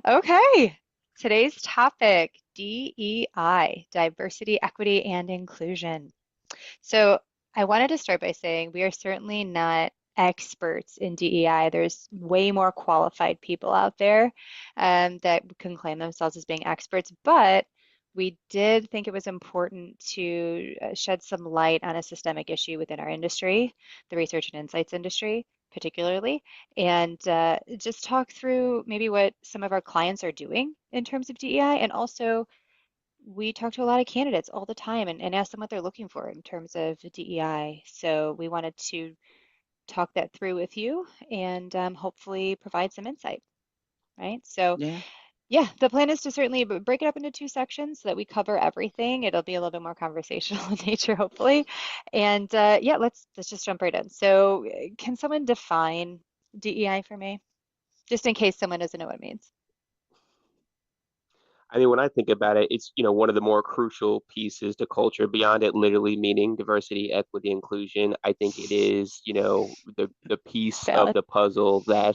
Okay, today's topic, DEI, diversity, equity, and inclusion. So I wanted to start by saying we are certainly not experts in DEI. There's way more qualified people out there that can claim themselves as being experts, but we did think it was important to shed some light on a systemic issue within our industry, the research and insights industry, particularly, and just talk through maybe what some of our clients are doing in terms of DEI and also we talk to a lot of candidates all the time and ask them what they're looking for in terms of DEI. So we wanted to talk that through with you and hopefully provide some insight, right? So Yeah. yeah, the plan is to certainly break it up into two sections so that we cover everything. It'll be a little bit more conversational in nature, hopefully. And yeah, let's just jump right in. So can someone define DEI for me, just in case someone doesn't know what it means? I mean, when I think about it, it's, one of the more crucial pieces to culture beyond it literally meaning diversity, equity, inclusion. I think it is, the piece of Valid. the puzzle that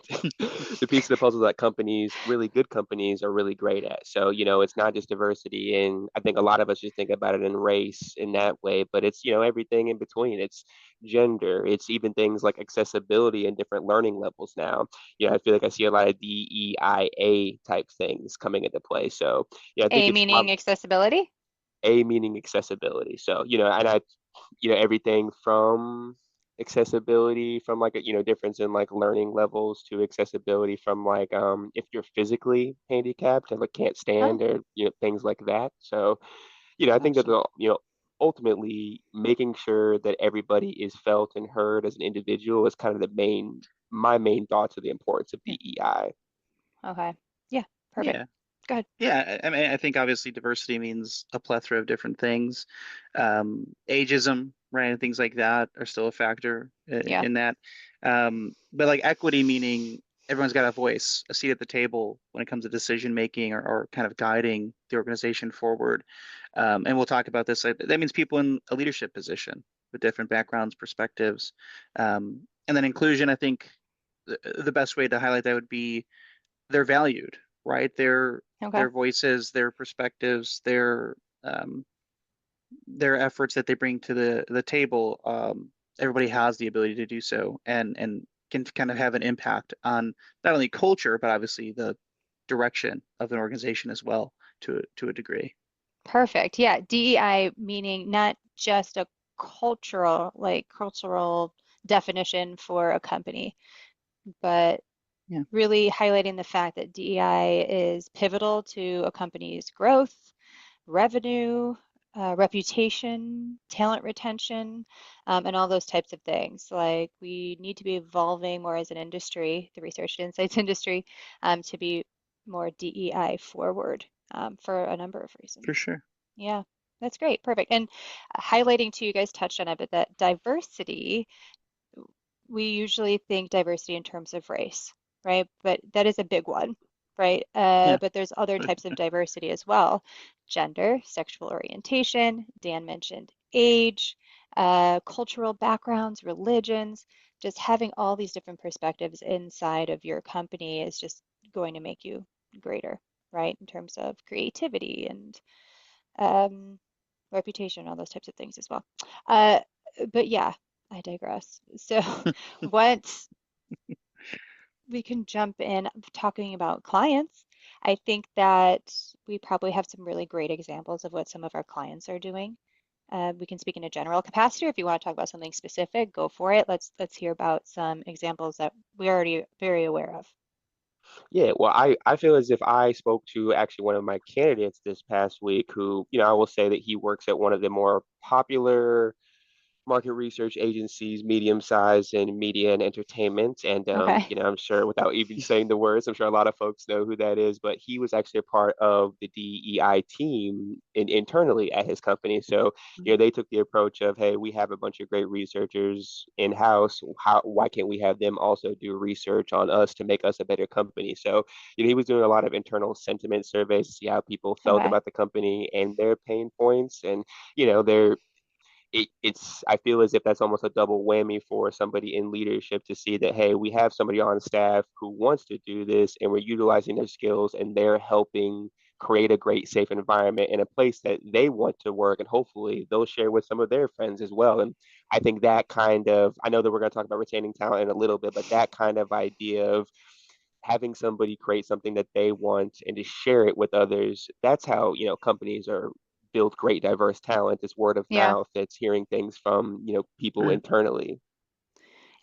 the piece of the puzzle that companies, really good companies, are really great at. So, it's not just diversity, and I think a lot of us just think about it in race in that way, but it's, everything in between. It's gender, it's even things like accessibility and different learning levels now. I feel like I see a lot of DEIA type things coming into play. So yeah, I think A it's meaning accessibility. A meaning accessibility. So, and everything from accessibility from like a, difference in like learning levels to accessibility from like if you're physically handicapped and like can't Oh, stand or things like that. So, I think that gotcha. ultimately making sure that everybody is felt and heard as an individual is kind of my main thoughts of the importance of Yeah. DEI. Okay. Yeah, perfect. Yeah. Go ahead. Yeah, I mean, I think obviously diversity means a plethora of different things. Ageism, right, and things like that are still a factor Yeah. in that. But like equity, meaning everyone's got a voice, a seat at the table when it comes to decision making or kind of guiding the organization forward. And we'll talk about this. That means people in a leadership position with different backgrounds, perspectives. And then inclusion, I think the best way to highlight that would be they're valued, right? Okay. Their voices, their perspectives, um, their efforts that they bring to the table. Everybody has the ability to do so, and can kind of have an impact on not only culture but obviously the direction of an organization as well to a degree. Perfect. Yeah. DEI meaning not just a cultural definition for a company, but Yeah, really highlighting the fact that DEI is pivotal to a company's growth, revenue, reputation, talent retention, and all those types of things. Like we need to be evolving more as an industry, the research and insights industry, to be more DEI forward for a number of for reasons. sure. Yeah, that's great. Perfect. And highlighting too, you guys touched on it, but that diversity, we usually think diversity in terms of race, right? But that is a big one, right? Yeah, But there's other types of diversity as well. Gender, sexual orientation, Dan mentioned age, cultural backgrounds, religions, just having all these different perspectives inside of your company is just going to make you greater, right? In terms of creativity and um, reputation, all those types of things as well. Uh, but yeah, I digress. So, what we can jump in talking about clients. I think that we probably have some really great examples of what some of our clients are doing. We can speak in a general capacity, or if you want to talk about something specific, go for it. Let's hear about some examples that we're already very aware of. yeah. Well, I feel as if I spoke to actually one of my candidates this past week who, I will say that he works at one of the more popular market research agencies, medium size in media and entertainment. And Okay. I'm sure without even saying the words, I'm sure a lot of folks know who that is. But he was actually a part of the DEI team internally at his company. So, Mhm. they took the approach of, hey, we have a bunch of great researchers in house. Why can't we have them also do research on us to make us a better company? So, he was doing a lot of internal sentiment surveys to see how people felt Okay. about the company and their pain points and, their it's I feel as if that's almost a double whammy for somebody in leadership to see that, hey, we have somebody on staff who wants to do this and we're utilizing their skills and they're helping create a great safe environment in a place that they want to work, and hopefully they'll share with some of their friends as well. And I think that kind of, I know that we're going to talk about retaining talent in a little bit, but that kind of idea of having somebody create something that they want and to share it with others, that's how, companies are build great diverse talent. It's word of Yeah. mouth. It's hearing things from, people Right. internally.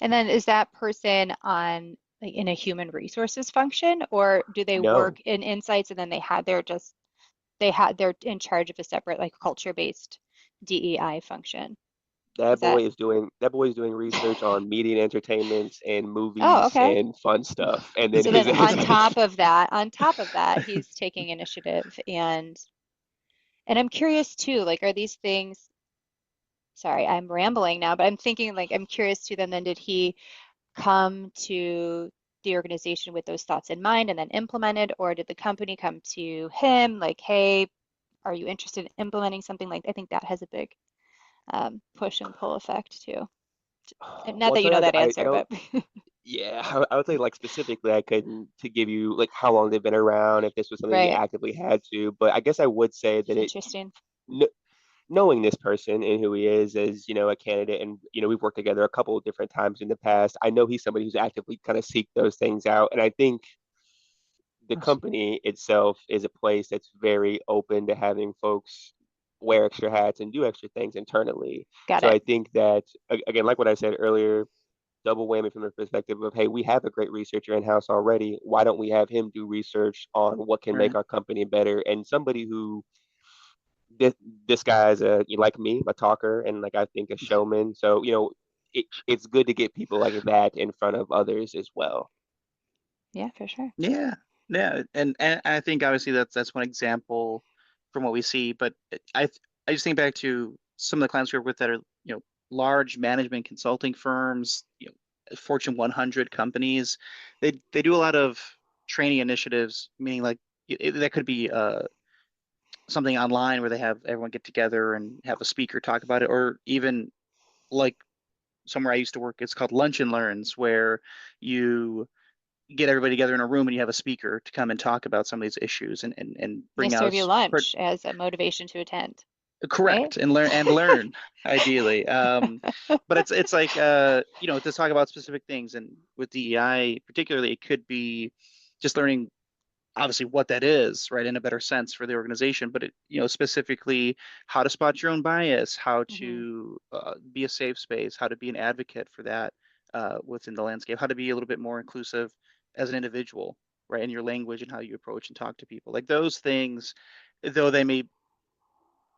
And then is that person on like in a human resources function, or do they No, work in insights and then they're in charge of a separate like culture-based DEI function? Is that that boy is doing research on media and entertainment and Oh, movies okay. and fun stuff. And then So then his on top of that, he's taking initiative and I'm curious too, like are these things, sorry, I'm rambling now, but I'm thinking like I'm curious too then did he come to the organization with those thoughts in mind and then implemented, or did the company come to him like, hey, are you interested in implementing something like I think that has a big push and pull effect too. And not well, that you so know that I answer, don't. but Yeah, I would say like specifically, I couldn't to give you like how long they've been around, if this was something he right. actively had to. But I guess I would say that Interesting. kn- knowing this person and who he is as a candidate, and we've worked together a couple of different times in the past. I know he's somebody who's actively kind of seek those things out, and I think the company itself is a place that's very open to having folks wear extra hats and do extra things internally. Got So it. I think that again, like what I said earlier, double whammy from the perspective of, hey, we have a great researcher in house already. Why don't we have him do research on what can make Right. our company better? And somebody who this this guy's like me, a talker, and like I think a showman. So it's good to get people like that in front of others as well. Yeah, for sure. Yeah, yeah, and I think obviously that's one example from what we see. But I just think back to some of the clients we work with that are large management consulting firms, Fortune 100 companies. They do a lot of training initiatives, meaning like that could be something online where they have everyone get together and have a speaker talk about it, or even like somewhere I used to work, it's called Lunch and Learns, where you get everybody together in a room and you have a speaker to come and talk about some of these issues and They bring out serve you lunch as a motivation to attend, right? correct and learn ideally. But it's like to talk about specific things, and with DEI particularly, it could be just learning obviously what that is, right, in a better sense for the organization, but specifically how to spot your own bias, how Hmm. to be a safe space, how to be an advocate for that within the landscape, how to be a little bit more inclusive as an individual, right, in your language and how you approach and talk to people. Like those things, though they may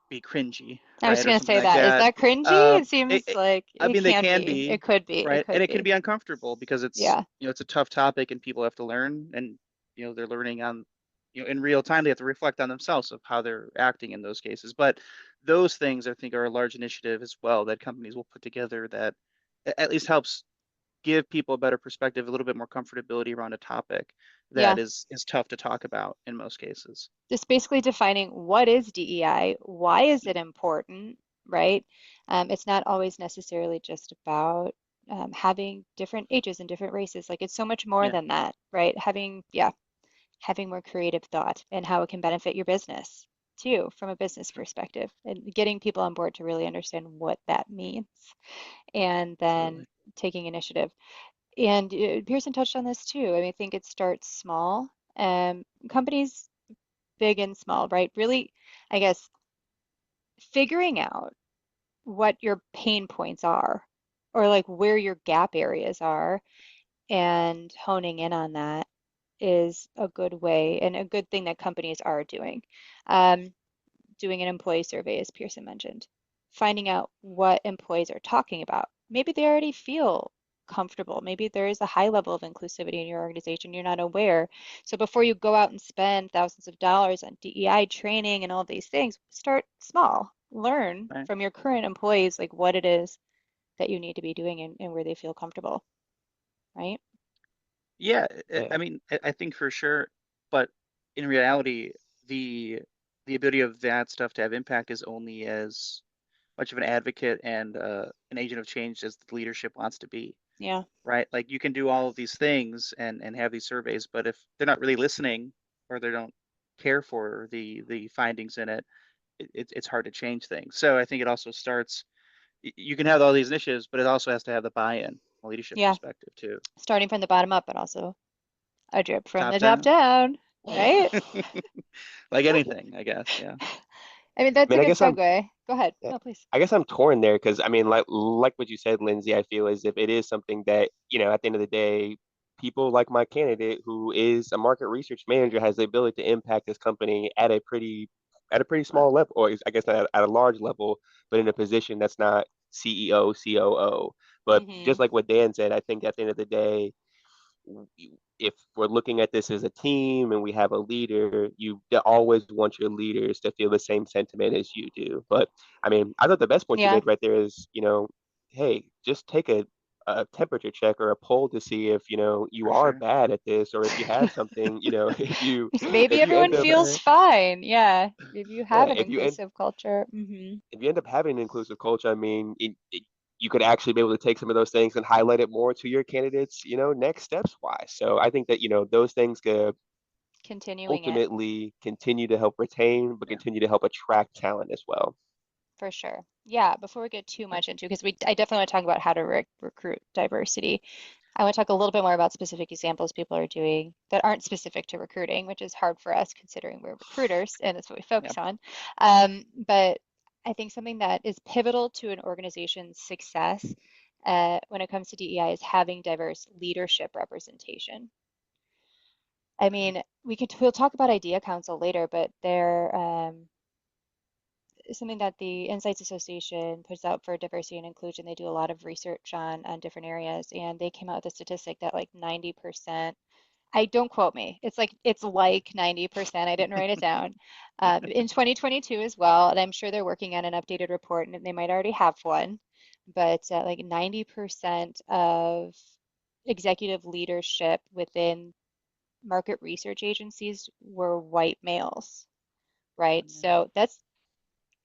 be cringy, I was right, or gonna something say like that. Is that. that cringy? Uh, It seems like I it mean, they can can be. It be, could be. It right, and could it can be. be uncomfortable because Yeah. it's a tough topic and people have to learn, and they're learning on, in real time. They have to reflect on themselves of how they're acting in those cases. But those things, I think, are a large initiative as well that companies will put together that at least helps give people a better perspective, a little bit more comfortability around a topic Yeah. that is tough to talk about in most cases. Just basically defining what is DEI, why is it important, right? It's not always necessarily just about having different ages and different races. Like it's so much more Yeah, than that, right? Having more creative thought and how it can benefit your business too, from a business perspective, and getting people on board to really understand what that means, and then absolutely. taking initiative. And Pearson touched on this too. I mean, I think it starts small. Companies big and small, right? Really, I guess, figuring out what your pain points are or like where your gap areas are and honing in on that is a good way and a good thing that companies are doing. Um, Doing an employee survey, as Pearson mentioned, finding out what employees are talking about. Maybe they already feel comfortable. Maybe there is a high level of inclusivity in your organization, you're not aware. So before you go out and spend thousands of dollars on DEI training and all these things, start small. Learn Right. from your current employees like what it is that you need to be doing and where they feel comfortable, right? Yeah, I Yeah. mean, I think for sure, but in reality, the the ability of that stuff to have impact is only as much of an advocate and an agent of change as the leadership wants to be, Yeah. right? Like you can do all of these things and have these surveys, but if they're not really listening or they don't care for the findings in it, it's hard to change things. So I think it also starts. You can have all these initiatives, but it also has to have the buy-in, from a leadership Yeah. perspective too. Starting from the bottom up, but also a drip from Top the top down, down, right? like anything, I guess. Yeah. I mean, I that's a mean, I good guess I'm segue. Go ahead. Yeah. No, please. I guess I'm torn there because I mean, like what you said, Lindsay, I feel as if it is something that, at the end of the day, people like my candidate who is a market research manager has the ability to impact this company at a pretty small level, or I guess not at a large level, but in a position that's not CEO, COO. But Hmm. just like what Dan said, I think at the end of the day, if we're looking at this as a team and we have a leader, you always want your leaders to feel the same sentiment as you do. But I mean, I thought the best point you Yeah, made right there is, hey, just take a temperature check or a poll to see if, you For are sure. bad at this, or if you have something, if you maybe if you everyone end up feels fine. Yeah, if you yeah, have an inclusive culture. Hmm. if you end up having an inclusive culture, I mean, you could actually be able to take some of those things and highlight it more to your candidates, next steps wise. So I think that, those things could Continuing it. ultimately continue to help retain, but Yeah. continue to help attract talent as well. For sure. Yeah, before we get too much into, because I definitely want to talk about how to recruit diversity. I want to talk a little bit more about specific examples people are doing that aren't specific to recruiting, which is hard for us considering we're recruiters and that's what we Yeah. focus on. But I think something that is pivotal to an organization's success when it comes to DEI is having diverse leadership representation. I Okay. mean, we'll talk about Idea Council later, but they're something that the Insights Association puts out for diversity and inclusion. They do a lot of research on different areas, and they came out with a statistic that like 90%, I don't quote me, it's like 90%, I didn't write it down, in 2022 as well, and I'm sure they're working on an updated report, and they might already have one, but like 90% of executive leadership within market research agencies were white males, right? So that's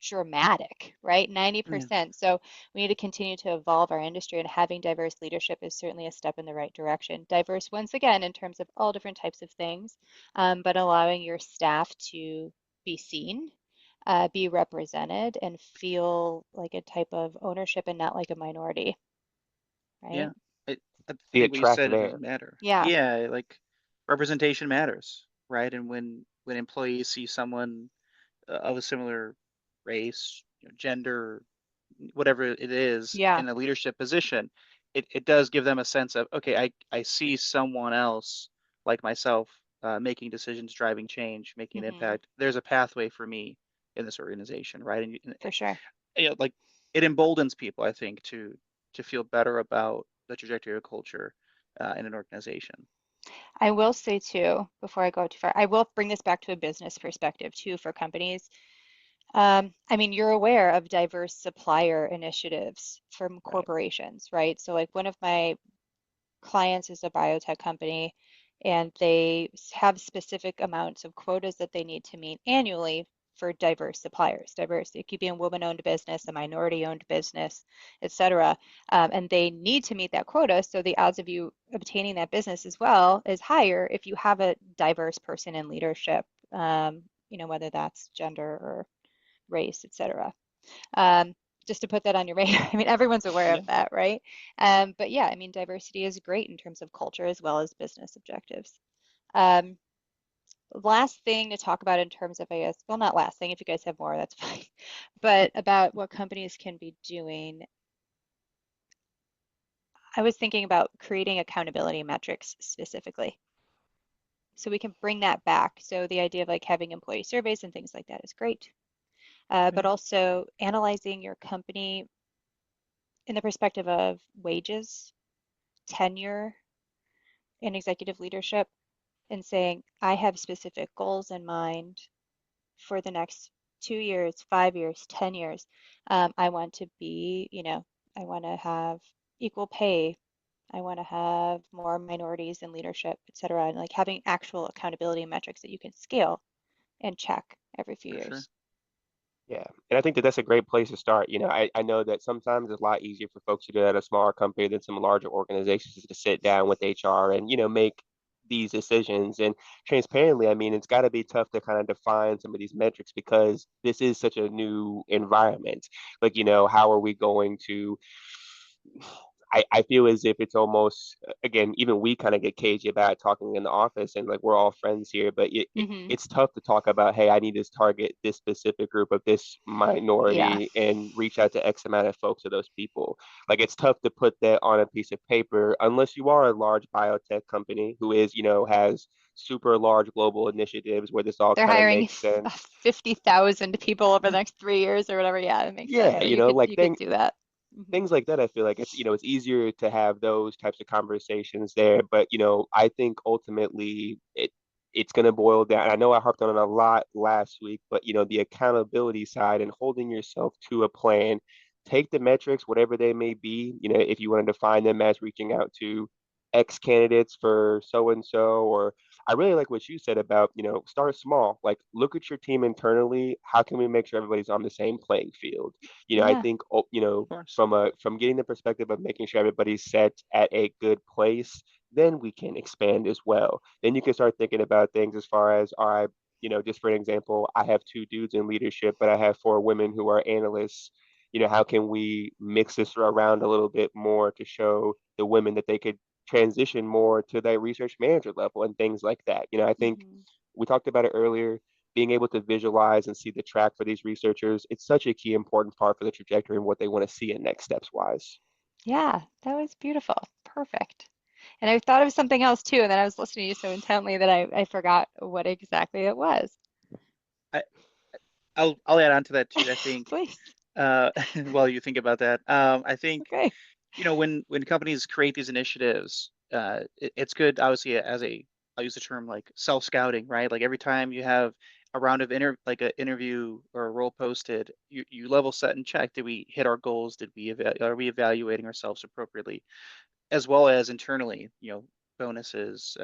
dramatic, right? Yeah. 90%. So we need to continue to evolve our industry, and having diverse leadership is certainly a step in the right direction. Diverse, once again, in terms of all different types of things, but allowing your staff to be seen, be represented, and feel like a type of ownership and not like a minority, Yeah. right? I, I See think it what you track said is there. matter. Yeah. Yeah, like representation matters, right? And when employees see someone of a similar race, gender, whatever it is, Yeah. in a leadership position, it does give them a sense of, okay, I see someone else like myself making decisions, driving change, making an Hmm. impact. There's a pathway for me in this organization, right? For sure. Like it emboldens people, I think, to feel better about the trajectory of culture in an organization. I will say too, before I go too far, I will bring this back to a business perspective too for companies. I mean, you're aware of diverse supplier initiatives from Right. corporations, right? So, like, one of my clients is a biotech company, and they have specific amounts of quotas that they need to meet annually for diverse suppliers. Diverse, it could be a woman-owned business, a minority-owned business, et cetera. And they need to meet that quota, so the odds of you obtaining that business as well is higher if you have a diverse person in leadership, whether that's gender or race, etc. Um, just to put that on your radar. I mean, everyone's aware of Yeah. that, right? But yeah, I mean, diversity is great in terms of culture as well as business objectives. Um, last thing to talk about in terms of, I guess, well, not last thing, if you guys have more, that's fine, but about what companies can be doing. I was thinking about creating accountability metrics specifically. So we can bring that back. So the idea of like having employee surveys and things like that is great. But Yeah. also analyzing your company in the perspective of wages, tenure, and executive leadership, and saying, I have specific goals in mind for the next 2 years, 5 years, 10 years. I want to be, I want to have equal pay. I want to have more minorities in leadership, et cetera. And like having actual accountability metrics that you can scale and check every few For sure. years. Yeah, and I think that that's a great place to start. I know that sometimes it's a lot easier for folks to do that at a smaller company than some larger organizations to sit down with HR and, make these decisions. And transparently, I mean, it's got to be tough to kind of define some of these metrics because this is such a new environment. Like, how are we going to I feel as if it's almost again, even we kind of get cagey about talking in the office and like we're all friends here, but Hmm. it's tough to talk about, hey, I need to target this specific group of this Yeah, minority and reach out to X amount of folks of those people. Like it's tough to put that on a piece of paper unless you are a large biotech company who is, has super large global initiatives where this all they're kind of hiring makes sense. 50,000 people over the next 3 years or whatever. Yeah, it makes sense. Yeah, So you could like you could do that. Hmm. things like that. I feel like it's easier to have those types of conversations there, but I think ultimately it's going to boil down. I know I harped on it a lot last week, but the accountability side and holding yourself to a plan. Take the metrics, whatever they may be, if you want to define them as reaching out to X candidates for so and so, or I really like what you said about, start small. Like look at your team internally. How can we make sure everybody's on the same playing field? I Yeah. think Of course. from getting the perspective of making sure everybody's set at a good place, then we can expand as well. Then you can start thinking about things as far as, all right, just for an example, I have two dudes in leadership, but I have four women who are analysts. How can we mix this around a little bit more to show the women that they could transition more to that research manager level and things like that? I think Hmm. we talked about it earlier, being able to visualize and see the track for these researchers, it's such a key important part for the trajectory and what they want to see in next steps wise. Yeah, that was beautiful. Perfect. And I thought of something else too, and then I was listening to you so intently that I forgot what exactly it was. I, I'll add on to that too. I think Please. while you think about that, I think Okay. when companies create these initiatives, it's good obviously as a I'll use the term like self-scouting, right? Like every time you have a round of like an interview or a role posted, you level set and check, did we hit our goals? Are we evaluating ourselves appropriately? As well as internally, bonuses,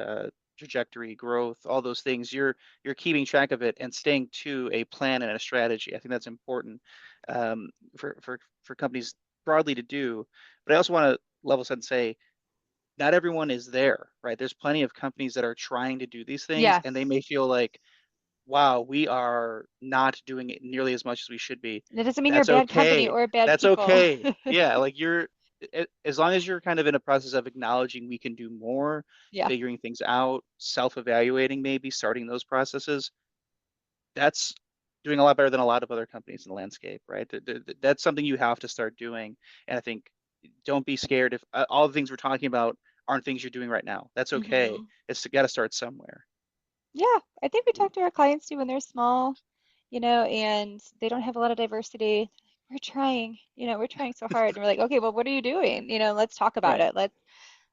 trajectory, growth, all those things. You're keeping track of it and staying to a plan and a strategy. I think that's important for companies broadly to do. But I also want to level set and say not everyone is there, right? There's plenty of companies that are trying to do these things, and they Yes. may feel like, wow, we are not doing it nearly as much as we should be. That doesn't mean you're a That's bad company okay. or bad That's people. okay. Yeah, like as long as you're kind of in a process of acknowledging we can do more, Yeah. figuring things out, self-evaluating, maybe starting those processes, that's doing a lot better than a lot of other companies in the landscape, right? That's something you have to start doing. And I think don't be scared if all the things we're talking about aren't things you're doing right now. That's okay. Hmm. It's got to start somewhere. Yeah, I think we talk to our clients too when they're small, and they don't have a lot of diversity. We're trying, we're trying so hard. And we're like, okay, well, what are you doing? Let's talk about Right. it.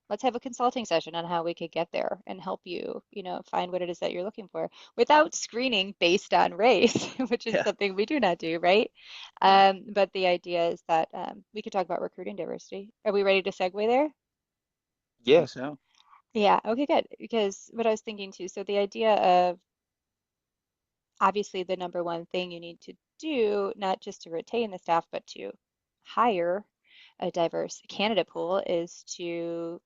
Let's have a consulting session on how we could get there and help you, find what it is that you're looking for without screening based on race, which is Yeah. something we do not do, right? Right. But the idea is that we could talk about recruiting diversity. Are we ready to segue there? I Yeah, think so. Yeah, okay, good. Because what I was thinking too, so the idea of obviously the number one thing you need to do, not just to retain the staff, but to hire a diverse candidate pool, is to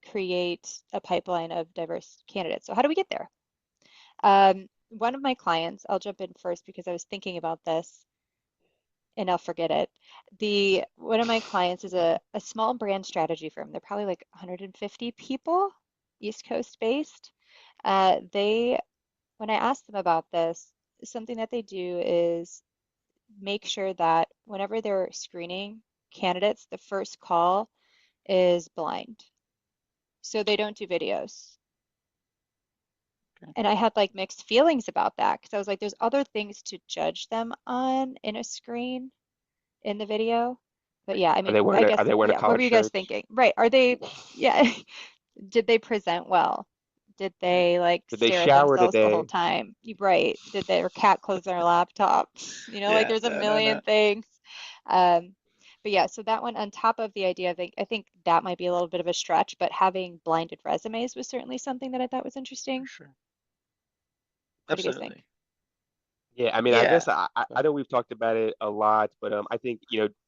create a pipeline of diverse candidates. So how do we get there? One of my clients, I'll jump in first because I was thinking about this and I'll forget it. The one of my clients is a small brand strategy firm. They're probably like 150 people, East Coast based. They when I asked them about this, something that they do is make sure that whenever they're screening candidates, the first call is blind. So they don't do videos. Okay. And I had like mixed feelings about that because I was like, there's other things to judge them on in a screen in the video. But yeah, I mean, I are guess, they wearing a yeah, what collared were you guys shirt? thinking? Right. Are they, yeah, did they present well? Did Right. they like Did they stare at shower themselves the whole today? time? Right. Did their cat close their laptop? Like Yeah. there's a No, no, no. million things. Um, but yeah, so that one on top of the idea, I think that might be a little bit of a stretch, but having blinded resumes was certainly something that I thought was For interesting. sure. What do you guys think? Absolutely. Yeah, I mean, I Yeah. guess I know we've talked about it a lot, but I think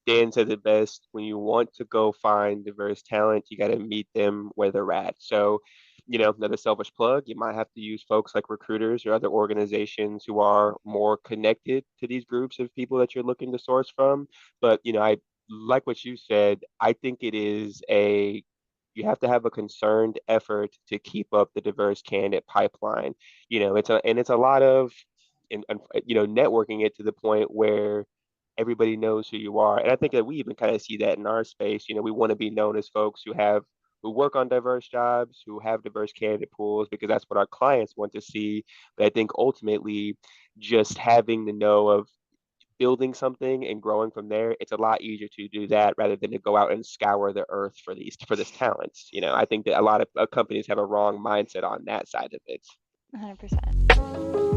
Dan said it best. When you want to go find diverse talent, you got to meet them where they're at. So, another selfish plug, you might have to use folks like recruiters or other organizations who are more connected to these groups of people that you're looking to source from. But I like what you said. I think it is a you have to have a concerned effort to keep up the diverse candidate pipeline. It's a lot of networking it to the point where everybody knows who you are. And I think that we even kind of see that in our space. We want to be known as folks who work on diverse jobs, who have diverse candidate pools, because that's what our clients want to see. But I think ultimately, just having the know of building something and growing from there, it's a lot easier to do that rather than to go out and scour the earth for this talent. I think that a lot of companies have a wrong mindset on that side of it. 100%.